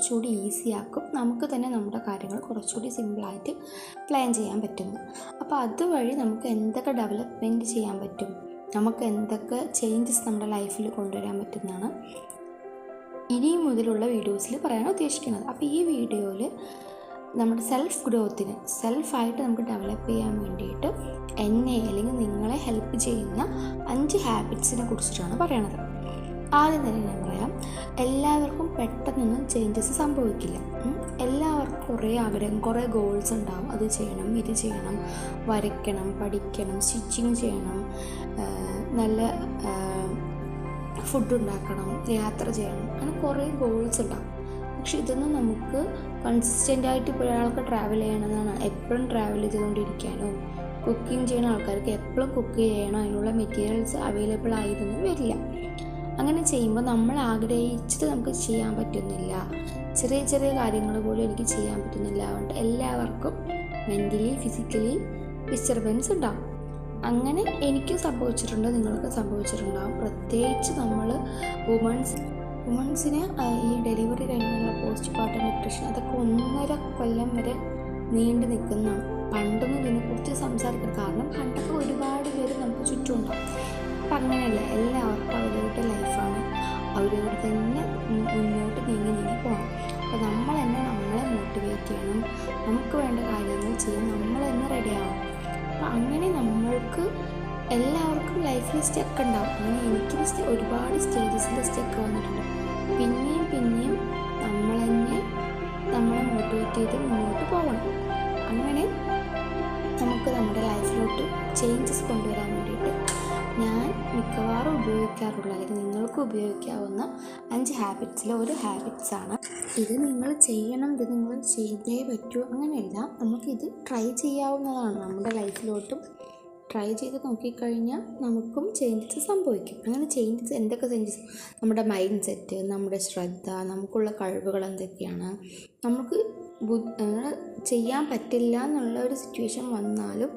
കുറച്ചുകൂടി ഈസി ആക്കും. നമുക്ക് തന്നെ നമ്മുടെ കാര്യങ്ങൾ കുറച്ചുകൂടി സിമ്പിളായിട്ട് പ്ലാൻ ചെയ്യാൻ പറ്റുന്നു. അപ്പോൾ അതുവഴി നമുക്ക് എന്തൊക്കെ ഡെവലപ്മെൻറ്റ് ചെയ്യാൻ പറ്റും, നമുക്ക് എന്തൊക്കെ ചേഞ്ചസ് നമ്മുടെ ലൈഫിൽ കൊണ്ടുവരാൻ പറ്റുന്നതാണ് ഇനി മുതലുള്ള വീഡിയോസിൽ പറയാൻ ഉദ്ദേശിക്കുന്നത്. അപ്പോൾ ഈ വീഡിയോയിൽ നമ്മുടെ സെൽഫ് ഗ്രോത്തിന്, സെൽഫായിട്ട് നമുക്ക് ഡെവലപ്പ് ചെയ്യാൻ വേണ്ടിയിട്ട് എന്നെ അല്ലെങ്കിൽ നിങ്ങളെ ഹെൽപ്പ് ചെയ്യുന്ന 5 ഹാബിറ്റ്സിനെ കുറിച്ചിട്ടാണ് പറയണത്. ആദ്യം തന്നെ ഞാൻ പറയാം, എല്ലാവർക്കും പെട്ടെന്നൊന്നും ചേഞ്ചസ് സംഭവിക്കില്ല. എല്ലാവർക്കും കുറേ ആഗ്രഹം, കുറേ ഗോൾസ് ഉണ്ടാകും. അത് ചെയ്യണം, ഇത് ചെയ്യണം, വരയ്ക്കണം, പഠിക്കണം, സ്റ്റിച്ചിങ് ചെയ്യണം, നല്ല ഫുഡ് ഉണ്ടാക്കണം, യാത്ര ചെയ്യണം, അങ്ങനെ കുറേ ഗോൾസ് ഉണ്ടാകും. പക്ഷെ ഇതൊന്നും നമുക്ക് കൺസിസ്റ്റൻ്റായിട്ട് ഇപ്പോൾ ഒരാൾക്ക് ട്രാവൽ ചെയ്യണമെന്നാണ്, എപ്പോഴും ട്രാവൽ ചെയ്തുകൊണ്ടിരിക്കാനോ, കുക്കിംഗ് ചെയ്യുന്ന ആൾക്കാർക്ക് എപ്പോഴും കുക്ക് ചെയ്യണം, അതിനുള്ള മെറ്റീരിയൽസ് അവൈലബിൾ ആയിരുന്നു വരില്ല. അങ്ങനെ ചെയ്യുമ്പോൾ നമ്മൾ ആഗ്രഹിച്ചത് നമുക്ക് ചെയ്യാൻ പറ്റുന്നില്ല, ചെറിയ ചെറിയ കാര്യങ്ങൾ പോലും എനിക്ക് ചെയ്യാൻ പറ്റുന്നില്ല. അതുകൊണ്ട് എല്ലാവർക്കും മെൻ്റലി ഫിസിക്കലി ഡിസ്റ്റർബൻസ് ഉണ്ടാകും. അങ്ങനെ എനിക്കും സംഭവിച്ചിട്ടുണ്ട്, നിങ്ങൾക്ക് സംഭവിച്ചിട്ടുണ്ടാകും. പ്രത്യേകിച്ച് നമ്മൾ വുമൺസിന് ഈ ഡെലിവറി കഴിഞ്ഞുള്ള പോസ്റ്റ് പാർട്ടം ഡിപ്രഷൻ അതൊക്കെ 1.5 കൊല്ലം വരെ നീണ്ടു നിൽക്കുന്നതാണ്. പണ്ടൊന്നും ഇതിനെക്കുറിച്ച് സംസാരിക്കണം, കാരണം പണ്ടൊക്കെ ഒരുപാട് പേര് നമുക്ക് ചുറ്റുമുണ്ടാകും. അപ്പം അങ്ങനെയല്ല, എല്ലാവർക്കും അവരവരുടെ ലൈഫാണ്, അവരവർ തന്നെ മുന്നോട്ട് നീങ്ങി പോകണം. അപ്പോൾ നമ്മൾ തന്നെ നമ്മളെ മോട്ടിവേറ്റ് ചെയ്യണം, നമുക്ക് വേണ്ട കാര്യങ്ങൾ ചെയ്യാൻ നമ്മൾ തന്നെ റെഡി ആവണം. അപ്പം അങ്ങനെ നമ്മൾക്ക് എല്ലാവർക്കും ലൈഫിൽ സ്റ്റെക്ക് ഉണ്ടാവും. അങ്ങനെ എനിക്ക് ഒരുപാട് സ്റ്റേജസിൽ സ്റ്റെക്ക് വന്നിട്ടുണ്ട്. പിന്നെയും നമ്മളെ മോട്ടിവേറ്റ് ചെയ്ത് മുന്നോട്ട് പോകണം. അങ്ങനെ നമുക്ക് നമ്മുടെ ലൈഫിലോട്ട് ചേഞ്ചസ് കൊണ്ടുവരാൻ വേണ്ടിയിട്ട് ഞാൻ മിക്കവാറും ഉപയോഗിക്കാറുള്ള, അല്ലെങ്കിൽ നിങ്ങൾക്ക് ഉപയോഗിക്കാവുന്ന 5 ഹാബിറ്റ്സിലെ ഒരു ഹാബിറ്റ്സാണ് ഇത്. നിങ്ങൾ ചെയ്യണം, ഇത് നിങ്ങൾ ചെയ്തേ പറ്റൂ അങ്ങനെയല്ല, നമുക്കിത് ട്രൈ ചെയ്യാവുന്നതാണ്. നമ്മുടെ ലൈഫിലോട്ടും ട്രൈ ചെയ്ത് നോക്കിക്കഴിഞ്ഞാൽ നമുക്കും ചേഞ്ചസ് സംഭവിക്കും. അങ്ങനെ ചേഞ്ചസ്, എന്തൊക്കെ ചേഞ്ചസ്? നമ്മുടെ മൈൻഡ് സെറ്റ്, നമ്മുടെ ശ്രദ്ധ, നമുക്കുള്ള കഴിവുകൾ എന്തൊക്കെയാണ്, നമുക്ക് ചെയ്യാൻ പറ്റില്ല എന്നുള്ള ഒരു സിറ്റുവേഷൻ വന്നാലും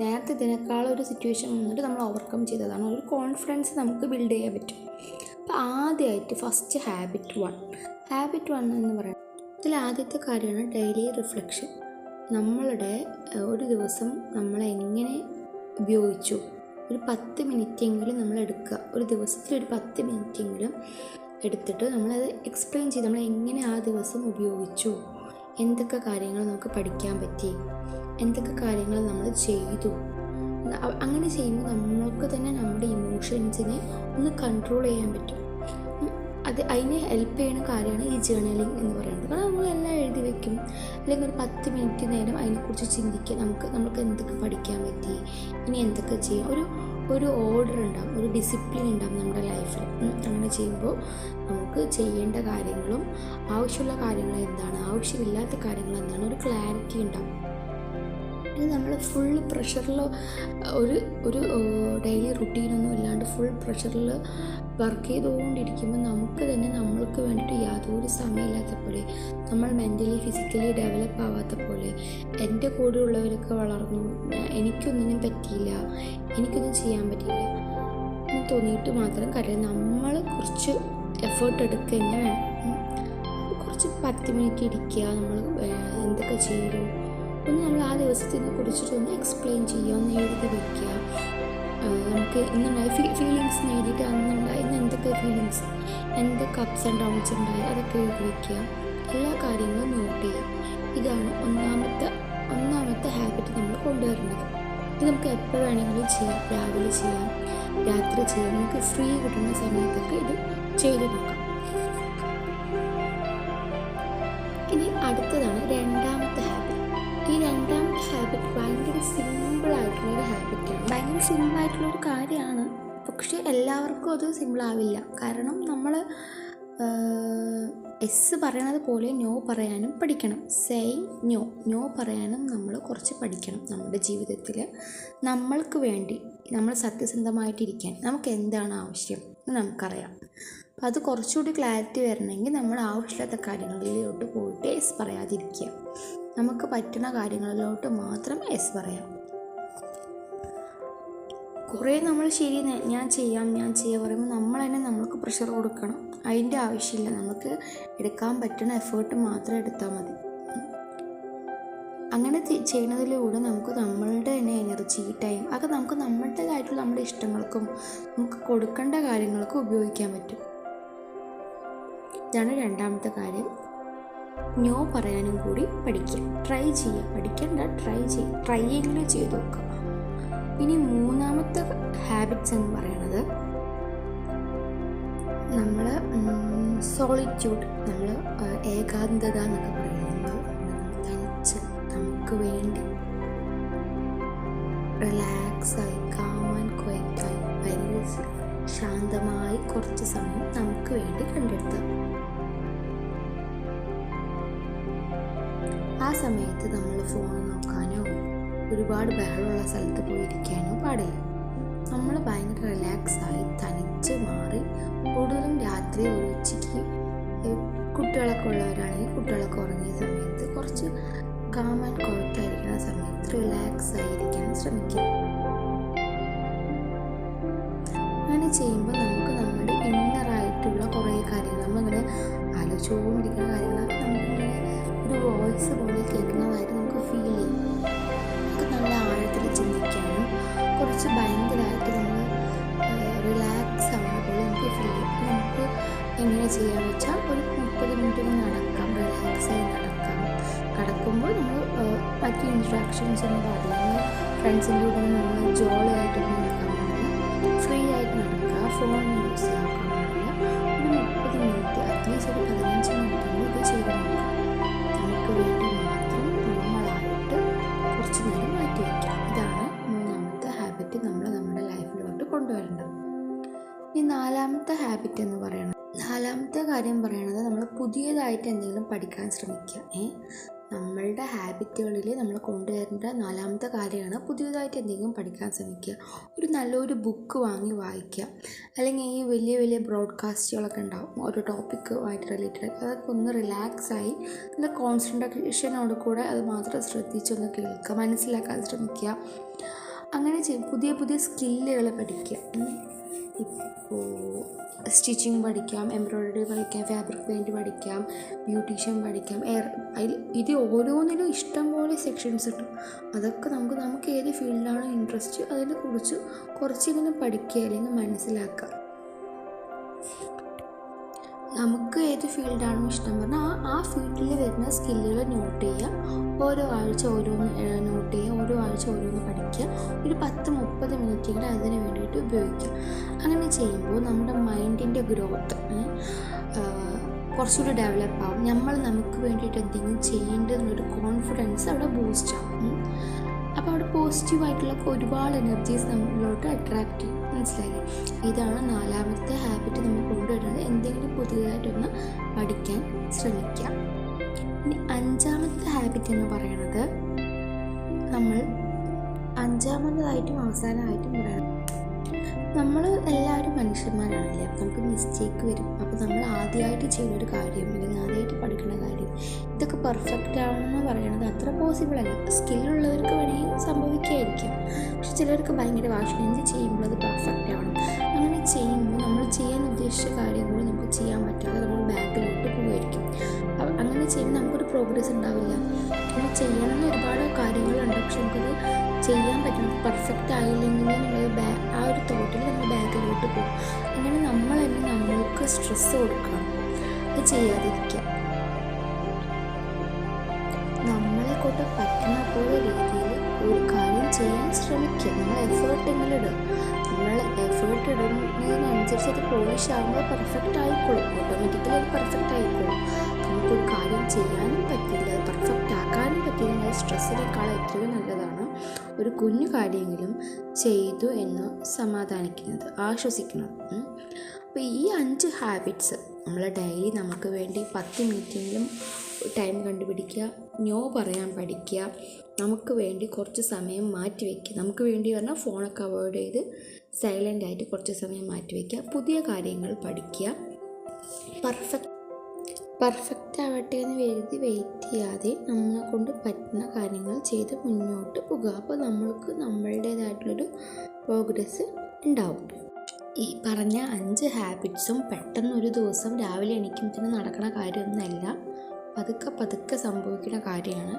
നേരത്തെ ഇതിനേക്കാളൊരു സിറ്റുവേഷൻ വന്നിട്ട് നമ്മൾ ഓവർകം ചെയ്തതാണ്, ഒരു കോൺഫിഡൻസ് നമുക്ക് ബിൽഡ് ചെയ്യാൻ പറ്റും. അപ്പോൾ ആദ്യമായിട്ട് ഫസ്റ്റ് ഹാബിറ്റ് 1 എന്ന് പറയുന്നത്, ഇതിൽ ആദ്യത്തെ കാര്യമാണ് ഡെയിലി റിഫ്ലക്ഷൻ. നമ്മളുടെ ഒരു ദിവസം നമ്മളെങ്ങനെ ഉപയോഗിച്ചു, ഒരു 10 മിനിറ്റെങ്കിലും നമ്മൾ എടുക്കുക. ഒരു ദിവസത്തിൽ ഒരു 10 മിനിറ്റെങ്കിലും എടുത്തിട്ട് നമ്മളത് എക്സ്പ്ലെയിൻ ചെയ്ത് നമ്മൾ എങ്ങനെ ആ ദിവസം ഉപയോഗിച്ചു, എന്തൊക്കെ കാര്യങ്ങൾ നമുക്ക് പഠിക്കാൻ പറ്റി, എന്തൊക്കെ കാര്യങ്ങൾ നമ്മൾ ചെയ്തു. അങ്ങനെ ചെയ്യുമ്പോൾ നമ്മൾക്ക് തന്നെ നമ്മുടെ ഇമോഷൻസിനെ ഒന്ന് കൺട്രോൾ ചെയ്യാൻ പറ്റും. അതിന് ഹെൽപ്പ് ചെയ്യുന്ന കാര്യമാണ് ഈ ജേർണലിംഗ് എന്ന് പറയുന്നത്. കാരണം നമ്മളെല്ലാം എഴുതി വയ്ക്കും, അല്ലെങ്കിൽ ഒരു 10 മിനിറ്റ് നേരം അതിനെക്കുറിച്ച് ചിന്തിക്കുക. നമുക്ക് എന്തൊക്കെ പഠിക്കാൻ പറ്റി, ഇനി എന്തൊക്കെ ചെയ്യാം, ഒരു ഓർഡർ ഉണ്ടാകും, ഒരു ഡിസിപ്ലിൻ ഉണ്ടാകും നമ്മുടെ ലൈഫിൽ. അങ്ങനെ ചെയ്യുമ്പോൾ നമുക്ക് ചെയ്യേണ്ട കാര്യങ്ങളും ആവശ്യമുള്ള കാര്യങ്ങൾ എന്താണ്, ആവശ്യമില്ലാത്ത കാര്യങ്ങൾ എന്താണ്, ഒരു ക്ലാരിറ്റി ഉണ്ടാകും. ഇത് നമ്മൾ ഫുൾ പ്രഷറിൽ ഒരു ഡെയിലി റുട്ടീനൊന്നും ഇല്ലാണ്ട് ഫുൾ പ്രഷറിൽ വർക്ക് ചെയ്തുകൊണ്ടിരിക്കുമ്പോൾ നമുക്ക് തന്നെ നമ്മൾക്ക് വേണ്ടിയിട്ട് യാതൊരു സമയമില്ലാത്ത പോലെ, നമ്മൾ മെൻ്റലി ഫിസിക്കലി ഡെവലപ്പ് ആവാത്ത പോലെ, എൻ്റെ കൂടെയുള്ളവരൊക്കെ വളർന്നു, എനിക്കൊന്നിനും പറ്റിയില്ല, എനിക്കൊന്നും ചെയ്യാൻ പറ്റില്ല എന്ന് തോന്നിയിട്ട് മാത്രം കാര്യം. നമ്മൾ കുറച്ച് എഫേർട്ട് എടുക്കുക തന്നെ വേണം. കുറച്ച് 10 മിനിറ്റ് ഇരിക്കുക, നമ്മൾ എന്തൊക്കെ ചെയ്തു ഒന്ന് നമ്മൾ ആ ദിവസത്തിനെ കുറിച്ചിട്ടൊന്ന് എക്സ്പ്ലെയിൻ ചെയ്യുക, ഒന്ന് എഴുതി വയ്ക്കുക. നമുക്ക് ഇന്നുണ്ടായ ഫീലിങ്സ് നേടിയിട്ട് അന്നുണ്ടായി ഇന്ന് എന്തൊക്കെ ഫീലിങ്സ്, എന്തൊക്കെ അപ്സ് ആൻഡ് ഡൗൺസ് ഉണ്ടായി അതൊക്കെ എഴുതി വയ്ക്കുക. എല്ലാ കാര്യങ്ങളും നോട്ട് ചെയ്യുക. ഇതാണ് ഒന്നാമത്തെ ഹാബിറ്റ് നമ്മൾ കൊണ്ടുവരേണ്ടത്. ഇത് നമുക്ക് എപ്പോൾ വേണമെങ്കിലും ചെയ്യാം, രാവിലെ ചെയ്യാം, രാത്രി ചെയ്യാം, നമുക്ക് ഫ്രീ കിട്ടുന്ന സമയത്തൊക്കെ ഇത് ചെയ്ത് നോക്കാം. ഇനി അടുത്തതാണ് 2ാമത്തെ ഹാബിറ്റ്. ഈ 2ാമത്തെ ഹാബിറ്റ് ഭയങ്കര സിമ്പിളായിട്ടുള്ളൊരു ഹാബിറ്റാണ്, ഭയങ്കര സിമ്പിളായിട്ടുള്ളൊരു കാര്യമാണ്. പക്ഷെ എല്ലാവർക്കും അത് സിമ്പിളാവില്ല. കാരണം നമ്മൾ എസ് പറയണത് പോലെ നോ പറയാനും പഠിക്കണം. സെയിങ് നോ പറയാനും നമ്മൾ കുറച്ച് പഠിക്കണം. നമ്മുടെ ജീവിതത്തിൽ നമ്മൾക്ക് വേണ്ടി നമ്മൾ സത്യസന്ധമായിട്ടിരിക്കാൻ നമുക്ക് എന്താണ് ആവശ്യം എന്ന് നമുക്കറിയാം. അപ്പോൾ അത് കുറച്ചുകൂടി ക്ലാരിറ്റി വരണമെങ്കിൽ നമ്മൾ ആവശ്യമില്ലാത്ത കാര്യങ്ങളിലോട്ട് പോയിട്ട് എസ് പറയാതിരിക്കുക. നമുക്ക് പറ്റുന്ന കാര്യങ്ങളിലോട്ട് മാത്രം എസ് പറയാം. കുറേ നമ്മൾ ശരി ഞാൻ ചെയ്യാം പറയുമ്പോൾ നമ്മൾ തന്നെ നമ്മൾക്ക് പ്രഷർ കൊടുക്കണം. അതിൻ്റെ ആവശ്യമില്ല. നമുക്ക് എടുക്കാൻ പറ്റുന്ന എഫേർട്ട് മാത്രം എടുത്താൽ മതി. അങ്ങനെ ചെയ്യുന്നതിലൂടെ നമുക്ക് നമ്മളുടെ തന്നെ എനർജി, ടൈം ഒക്കെ നമുക്ക് നമ്മളുടേതായിട്ടുള്ള നമ്മുടെ ഇഷ്ടങ്ങൾക്കും നമുക്ക് കൊടുക്കേണ്ട കാര്യങ്ങൾക്കും ഉപയോഗിക്കാൻ പറ്റും. ഇതാണ് രണ്ടാമത്തെ കാര്യം. നോ പറയാനും കൂടി പഠിക്കുക, ട്രൈ ചെയ്യുക. പഠിക്കണ്ട, ട്രൈ എങ്കിലും ചെയ്ത് നോക്കുക. ഇനി മൂന്നാമത്തെ ഹാബിറ്റ്സ് എന്ന് പറയുന്നത് നമ്മൾ സോളിറ്റ്യൂഡ്, നമ്മൾ ഏകാന്തത എന്നൊക്കെ പറയുന്നത് തനിച്ച് നമുക്ക് വേണ്ടി റിലാക്സായി, കാം ആൻഡ് ക്വയറ്റായി, ഭയങ്കര ശാന്തമായി കുറച്ച് സമയം നമുക്ക് വേണ്ടി കണ്ടെടുത്താം. ആ സമയത്ത് നമ്മൾ ഫോൺ നോക്കാനോ ഒരുപാട് ബഹളമുള്ള സ്ഥലത്ത് പോയിരിക്കാനോ പാടില്ല. നമ്മൾ ഭയങ്കര റിലാക്സായി തനിച്ച് മാറി, കൂടുതലും രാത്രി ഒരു ഉച്ചയ്ക്ക് കുട്ടികളൊക്കെ ഉള്ളവരാണെങ്കിൽ കുട്ടികളൊക്കെ ഉറങ്ങിയ സമയത്ത് കുറച്ച് കാം ആൻഡ് ക്വയറ്റായിരിക്കുന്ന സമയത്ത് റിലാക്സ് ആയിരിക്കാൻ ശ്രമിക്കുക. അങ്ങനെ ചെയ്യുമ്പോൾ നമുക്ക് നമ്മുടെ ഇന്നറായിട്ടുള്ള കുറേ കാര്യങ്ങൾ, നമ്മളിങ്ങനെ ആലോചിച്ചുകൊണ്ടിരിക്കുന്ന കാര്യങ്ങളൊക്കെ നമുക്കിങ്ങനെ ഒരു വോയിസ് പോലെ കേൾക്കുന്നതായിട്ട് നമുക്ക് ഫീൽ ചെയ്യും. നമുക്ക് നല്ല ആഴത്തിൽ ചിന്തിക്കാനും കുറച്ച് ഭയങ്കരമായിട്ട് നമ്മൾ റിലാക്സ് ആവുന്ന പോലെ നമുക്ക് ഫീൽ ചെയ്യും. നമുക്ക് എങ്ങനെ ചെയ്യാമെന്ന് വെച്ചാൽ ഒരു 30 മിനിറ്റ് നടക്കാം, റിലാക്സായി നടക്കാം. നടക്കുമ്പോൾ നമ്മൾ മറ്റ് ഇൻസ്ട്രക്ഷൻസ് ഒന്നും പാടില്ല. നമ്മൾ ഫ്രണ്ട്സിൻ്റെ കൂടെ നമ്മൾ ജോളിയായിട്ടൊന്നും നടക്കാൻ പാടില്ല. ഫ്രീ ആയിട്ട് നടക്കുക, ഫോൺ യൂസ് ചെയ്യാൻ പാടില്ല. ഒരു 30 മിനിറ്റ്, അറ്റ്ലീസ്റ്റ് ഒരു 15 മിനിറ്റ് ഇത് ചെയ്ത് നോക്കാം. നമുക്ക് വേണ്ടി മാത്രം നമ്മളായിട്ട് കുറച്ച് നേരം മാറ്റി വയ്ക്കാം. ഇതാണ് മൂന്നാമത്തെ ഹാബിറ്റ് നമ്മൾ നമ്മുടെ ലൈഫിലോട്ട് കൊണ്ടുവരേണ്ടത്. ഈ നാലാമത്തെ ഹാബിറ്റ് എന്ന് പറയുന്നത്, നാലാമത്തെ കാര്യം പറയണത് നമ്മൾ പുതിയതായിട്ട് എന്തെങ്കിലും പഠിക്കാൻ ശ്രമിക്കുക. നമ്മളുടെ ഹാബിറ്റുകളിൽ നമ്മൾ കൊണ്ടുവരേണ്ട നാലാമത്തെ കാര്യമാണ് പുതിയതായിട്ട് എന്തെങ്കിലും പഠിക്കാൻ ശ്രമിക്കുക. ഒരു നല്ലൊരു ബുക്ക് വാങ്ങി വായിക്കുക. അല്ലെങ്കിൽ ഈ വലിയ വലിയ ബ്രോഡ്കാസ്റ്റുകളൊക്കെ ഉണ്ടാവും ഓരോ ടോപ്പിക്കുമായിട്ട് റിലേറ്റഡ്, അതൊക്കെ ഒന്ന് റിലാക്സായി നല്ല കോൺസെൻട്രേഷനോട് കൂടെ അത് മാത്രം ശ്രദ്ധിച്ചൊന്ന് കേൾക്കുക, മനസ്സിലാക്കാൻ ശ്രമിക്കുക. അങ്ങനെ പുതിയ പുതിയ സ്കില്ലുകൾ പഠിക്കുക. ഇപ്പോൾ സ്റ്റിച്ചിങ് പഠിക്കാം, എംബ്രോയ്ഡറി പഠിക്കാം, ഫാബ്രിക് പെയിൻറ്റ് പഠിക്കാം, ബ്യൂട്ടീഷ്യൻ പഠിക്കാം. ഇത് ഓരോന്നിലും ഇഷ്ടം പോലെ സെക്ഷൻസ് കിട്ടും. അതൊക്കെ നമുക്ക് ഏത് ഫീൽഡിലാണോ ഇൻട്രസ്റ്റ് അതിനെക്കുറിച്ച് കുറച്ചിങ്ങനെ പഠിക്കുക അല്ലെങ്കിൽ മനസ്സിലാക്കുക. നമുക്ക് ഏത് ഫീൽഡാണോ ഇഷ്ടം പറഞ്ഞാൽ ആ ഫീൽഡിൽ വരുന്ന സ്കില്ലുകൾ നോട്ട് ചെയ്യുക. ഓരോ ആഴ്ച ഓരോന്ന് നോട്ട് ചെയ്യുക, ഓരോ ആഴ്ച ഓരോന്ന് പഠിക്കുക. ഒരു 10-30 മിനിറ്റെങ്കിലും അതിന് വേണ്ടിയിട്ട് ഉപയോഗിക്കുക. അങ്ങനെ ചെയ്യുമ്പോൾ നമ്മുടെ മൈൻഡിൻ്റെ ഗ്രോത്ത് കുറച്ചുകൂടി ഡെവലപ്പ് ആവും. നമുക്ക് വേണ്ടിയിട്ട് എന്തെങ്കിലും ചെയ്യേണ്ടതെന്നൊരു കോൺഫിഡൻസ് അവിടെ ബൂസ്റ്റ് ആവും. അപ്പോൾ അവിടെ പോസിറ്റീവായിട്ടുള്ള ഒരുപാട് എനർജീസ് നമ്മളിലോട്ട് അട്രാക്റ്റ് ചെയ്യും. മനസ്സിലായില്ലേ? ഇതാണ് നാലാമത്തെ ഹാബിറ്റ് നമ്മൾ കൊണ്ടുവരുന്നത്. എന്തെങ്കിലും പുതിയതായിട്ടൊന്ന് പഠിക്കാൻ ശ്രമിക്കാം. ഇനി അഞ്ചാമത്തെ ഹാബിറ്റ് എന്ന് പറയുന്നത്, നമ്മൾ അഞ്ചാമതായിട്ടും അവസാനമായിട്ടും പറയണം, നമ്മൾ എല്ലാവരും മനുഷ്യന്മാരാണല്ലേ. അപ്പോൾ നമുക്ക് മിസ്റ്റേക്ക് വരും. അപ്പോൾ നമ്മൾ ആദ്യമായിട്ട് ചെയ്യുന്നൊരു കാര്യം അല്ലെങ്കിൽ ആദ്യമായിട്ട് പഠിക്കുന്ന കാര്യം ഇതൊക്കെ പെർഫെക്റ്റ് ആവണമെന്ന് പറയണത് അത്ര പോസിബിൾ അല്ല. സ്കില്ലുള്ളവർക്ക് വേണമെങ്കിൽ സംഭവിക്കായിരിക്കും. പക്ഷെ ചിലർക്ക് ഭയങ്കര വാശി, എന്ത് ചെയ്യുമ്പോൾ അത് പെർഫെക്റ്റ് ആവണം. അങ്ങനെ ചെയ്യുമ്പോൾ നമ്മൾ ചെയ്യാൻ ഉദ്ദേശിച്ച കാര്യം കൂടി നമുക്ക് ചെയ്യാൻ പറ്റാതെ നമ്മൾ ബാക്കിലോട്ട് പോകുമായിരിക്കും. അങ്ങനെ ചെയ്യുമ്പോൾ നമുക്കൊരു പ്രോഗ്രസ് ഉണ്ടാവില്ല. നമ്മൾ ചെയ്യണമെന്ന് ഒരുപാട് കാര്യങ്ങളുണ്ട്, പക്ഷെ നമുക്കത് ചെയ്യാൻ പറ്റണം. പെർഫെക്റ്റ് ആയില്ലെങ്കിൽ നമ്മൾ ആ ഒരു തോട്ടിൽ നമ്മൾ ബാക്കിലോട്ട് പോകും. അങ്ങനെ നമ്മൾ തന്നെ നമ്മൾക്ക് സ്ട്രെസ് കൊടുക്കണം. അത് ചെയ്യാതിരിക്കുക. നമ്മളെ കൊണ്ട് പറ്റുന്ന പോലെ രീതിയിൽ ഒരു കാര്യം ചെയ്യാൻ ശ്രമിക്കുക. നമ്മൾ എഫേർട്ട് എങ്കിലും ഇടുക. നമ്മൾ എഫേർട്ട് ഇടുന്നതിനനുസരിച്ച് അത് പോളിഷ് ആകുമ്പോൾ പെർഫെക്റ്റ് ആയിക്കോളും. ഓട്ടോമാറ്റിക്കലി അത് പെർഫെക്റ്റ് ആയിക്കോളും. നമുക്കൊരു കാര്യം ചെയ്യാനും പറ്റില്ല, അത് പെർഫെക്റ്റ് ആക്കാനും പറ്റില്ല, സ്ട്രെസ്സിനേക്കാൾ എത്രയോ നല്ലതാണ് ഒരു കുഞ്ഞു കാര്യമെങ്കിലും ചെയ്തു എന്ന് സമാധാനിക്കുന്നത്, ആശ്വസിക്കുന്നത്. അപ്പോൾ ഈ 5 ഹാബിറ്റ്സ് നമ്മൾ ഡെയിലി നമുക്ക് വേണ്ടി 10 മിനിറ്റെങ്കിലും ടൈം കണ്ടുപിടിക്കുക. നോ പറയാൻ പഠിക്കുക. നമുക്ക് വേണ്ടി കുറച്ച് സമയം മാറ്റി വയ്ക്കുക. നമുക്ക് വേണ്ടി പറഞ്ഞാൽ ഫോണൊക്കെ അവോയ്ഡ് ചെയ്ത് സൈലൻ്റായിട്ട് കുറച്ച് സമയം മാറ്റി വയ്ക്കുക. പുതിയ കാര്യങ്ങൾ പഠിക്കുക. പെർഫെക്റ്റ് ആവട്ടെ എന്ന് കരുതി വെയിറ്റ് ചെയ്യാതെ നമ്മളെ കൊണ്ട് പറ്റുന്ന കാര്യങ്ങൾ ചെയ്ത് മുന്നോട്ട് പോകുക. അപ്പോൾ നമ്മൾക്ക് നമ്മളുടേതായിട്ടുള്ളൊരു പ്രോഗ്രസ് ഉണ്ടാവും. ഈ പറഞ്ഞ 5 ഹാബിറ്റ്സും പെട്ടെന്നൊരു ദിവസം രാവിലെ എണീക്കുമ്പോൾ നടക്കുന്ന കാര്യമൊന്നുമല്ല, പതുക്കെ സംഭവിക്കുന്ന കാര്യമാണ്.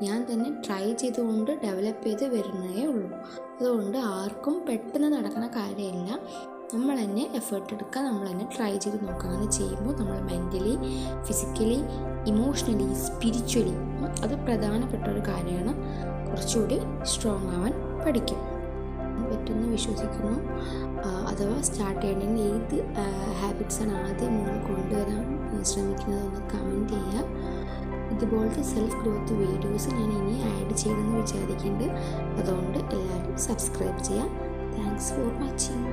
ഞാൻ തന്നെ ട്രൈ ചെയ്തുകൊണ്ട് ഡെവലപ്പ് ചെയ്ത് വരുന്നേ ഉള്ളൂ. അതുകൊണ്ട് ആർക്കും പെട്ടെന്ന് നടക്കുന്ന കാര്യമല്ല. നമ്മൾ തന്നെ എഫേർട്ട് എടുക്കുക, നമ്മൾ തന്നെ ട്രൈ ചെയ്ത് നോക്കുക. അങ്ങനെ ചെയ്യുമ്പോൾ നമ്മൾ മെൻ്റലി, ഫിസിക്കലി, ഇമോഷണലി, സ്പിരിച്വലി, അത് പ്രധാനപ്പെട്ട ഒരു കാര്യമാണ്, കുറച്ചുകൂടി സ്ട്രോങ് ആവാൻ പഠിക്കും. പറ്റുമെന്ന് വിശ്വസിക്കുന്നു. അഥവാ സ്റ്റാർട്ട് ചെയ്യണമെങ്കിൽ ഏത് ഹാബിറ്റ്സാണ് ആദ്യം നിങ്ങൾ കൊണ്ടുവരാൻ ശ്രമിക്കുന്നതെന്ന് കമൻറ്റ് ചെയ്യുക. ഇതുപോലത്തെ സെൽഫ് ഗ്രോത്ത് വീഡിയോസ് ഞാൻ ഇനി ആഡ് ചെയ്യണമെന്ന് വിചാരിക്കുന്നുണ്ട്. അതുകൊണ്ട് എല്ലാവരും സബ്സ്ക്രൈബ് ചെയ്യുക. Thanks for watching.